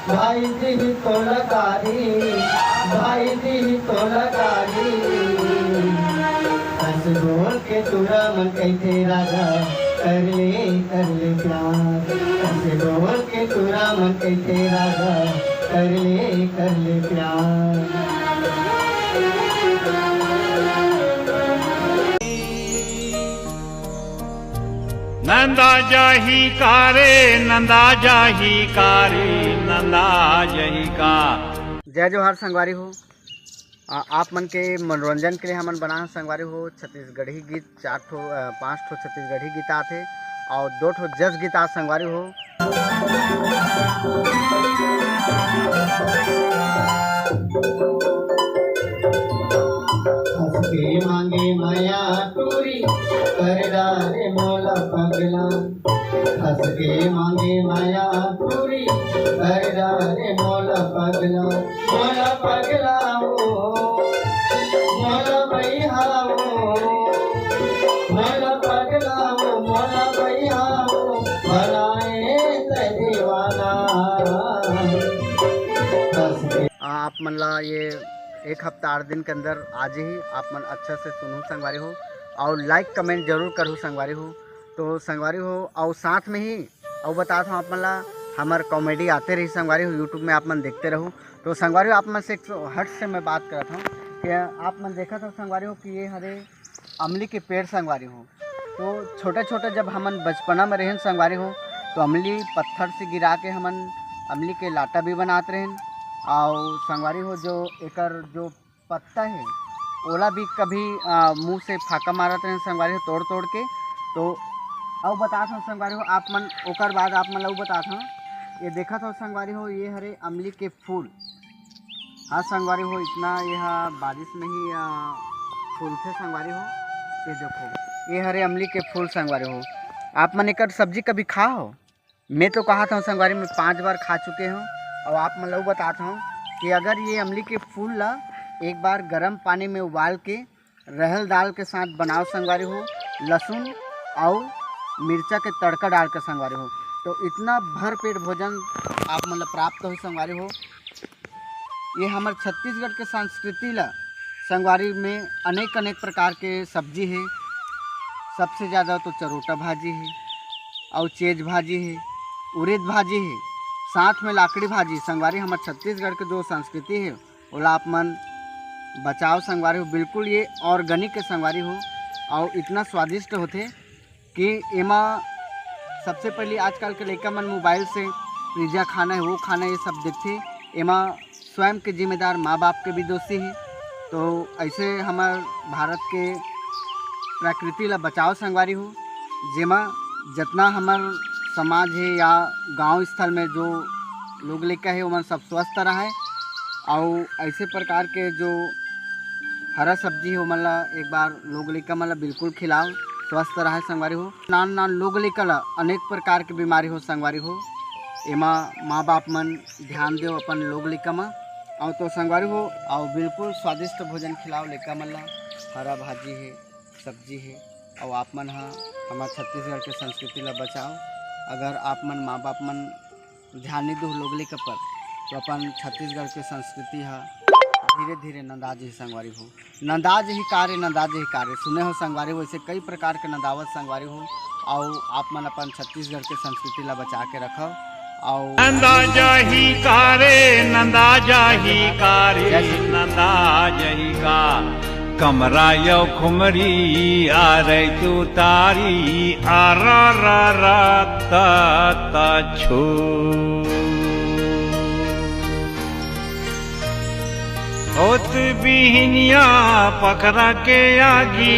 भाई दी तो लगारी, भाई दी तो लगारी। हंस बोल के तुरा मन कहते राजा कर ले प्यार। हंस बोल के तुरा मन कहते राजा कर ले प्यार। नंदा जाही कारे, नंदा जाही कारे, नंदा जाही का। जय जोहार संगवारी हो। आप मन के मनोरंजन के लिए हमन बना संगवारी हो छत्तीसगढ़ी गीत 5 ठो छत्तीसगढ़ी गीत आते और 2 ठो जस गीत आ संगवारी हो। हंस के मांगे माया टूरी कर डारे मोला पगला। हंस के मांगे माया टूरी कर डारे मोला पगला। मोला पगला हो मोला भैया हो, मोला पगला हो मोला भैया हो, बनाए ते दीवाना। आप मन ला ये 1 हफ्ता 8 दिन के अंदर आज ही आप मन अच्छा से सुनू संगवारी हो और लाइक कमेंट जरूर करूँ संगवारी हो। तो संगवारी हो और साथ में ही और बताता हूँ आप मन ला हमार कॉमेडी आते रही संगवारी हो यूट्यूब में आप मन देखते रहो। तो संगवारी हो आप मन से 100 से मैं बात करता हूँ कि आप मन देखा था संगवारी हो कि ये हरे अमली के पेड़ संगवारी हो। तो छोटे छोटे जब हमन बचपना में रहें संगवारी हो तो अमली पत्थर से गिरा के हमन अमली के लाटा भी बनाते रहें और संगवारी हो जो एकर जो पत्ता है ओला भी कभी मुंह से फाका मारत रहे संगवारी हो तोड़ तोड़ के। तो अब बताता हूँ संगवारी हो आप मन ओकर बाद आप मन ला बताता हूँ ये देखा था संगवारी हो ये हरे अमली के फूल। हाँ संगवारी हो इतना यह बारिश में ही फूल थे संगवारी हो। ये देखो ये हरे अमली के फूल संगवारी हो। आप मन एकर सब्जी कभी खा हो? मैं तो कहा था संगवारी में 5 बार खा चुके हूँ। और आप मतलब बताता हूँ कि अगर ये अमली के फूल ला एक बार गर्म पानी में उबाल के रहल दाल के साथ बनाओ संगवारी हो, लहसुन और मिर्चा के तड़का डाल के संगवारी हो, तो इतना भर पेट भोजन आप मतलब प्राप्त हो संगवारी हो। ये हमारे छत्तीसगढ़ के संस्कृति ला संगवारी में अनेक प्रकार के सब्जी है। सबसे ज़्यादा तो चरोटा भाजी है और चेज भाजी है, उड़द भाजी है, साथ में लाकड़ी भाजी। संगवारी हमारे छत्तीसगढ़ के जो संस्कृति है ओला आप मन बचाओ संगवारी हो। बिल्कुल ये ऑर्गेनिक के संगवारी हो और इतना स्वादिष्ट होते कि एमा सबसे पहले आजकल के लड़का मन मोबाइल से पिज्जा खाना है वो खाना ये सब देखते, एमा स्वयं के जिम्मेदार माँ बाप के भी दोषी है। तो ऐसे हमारे भारत के प्रकृति ला बचाओ संगवारी हो, जेमा जितना हमार समाज है या गांव स्थल में जो लोग लेकर है वो सब स्वस्थ रहे और ऐसे प्रकार के जो हरा सब्जी है वो मतलब एक बार लोग लेकर मतलब बिल्कुल खिलाओ, स्वस्थ रहे संगवारी हो। नान लोग लेकर अनेक प्रकार की बीमारी हो संगवारी हो, एमा माँ बाप मन ध्यान दो अपन लोग लेकर में और तो संगवारी हो और बिल्कुल स्वादिष्ट भोजन खिलाओ लेकर मतलब हरा भाजी है सब्जी है। और आप मन हमारे छत्तीसगढ़ के संस्कृति ला बचाओ। अगर आप मन माँ बाप मन ध्यान नहीं दो लोग लेकर पर तो अपन छत्तीसगढ़ के संस्कृति है धीरे धीरे नंदाज ही संगवारी हो। नंदाज ही कार्य सुने हो संगवारी हो। ऐसे कई प्रकार के नंदावत संगवारी हो और आप मन अपन छत्तीसगढ़ के संस्कृति ला बचा के रखो। और नंदा जाही कारे, नंदा जाही कारे, नंदा जाही का। कमरा यो खुमरी आ रही तू तारी आरा रा रा ता छो। होत बिहनिया पकड़ा के आगी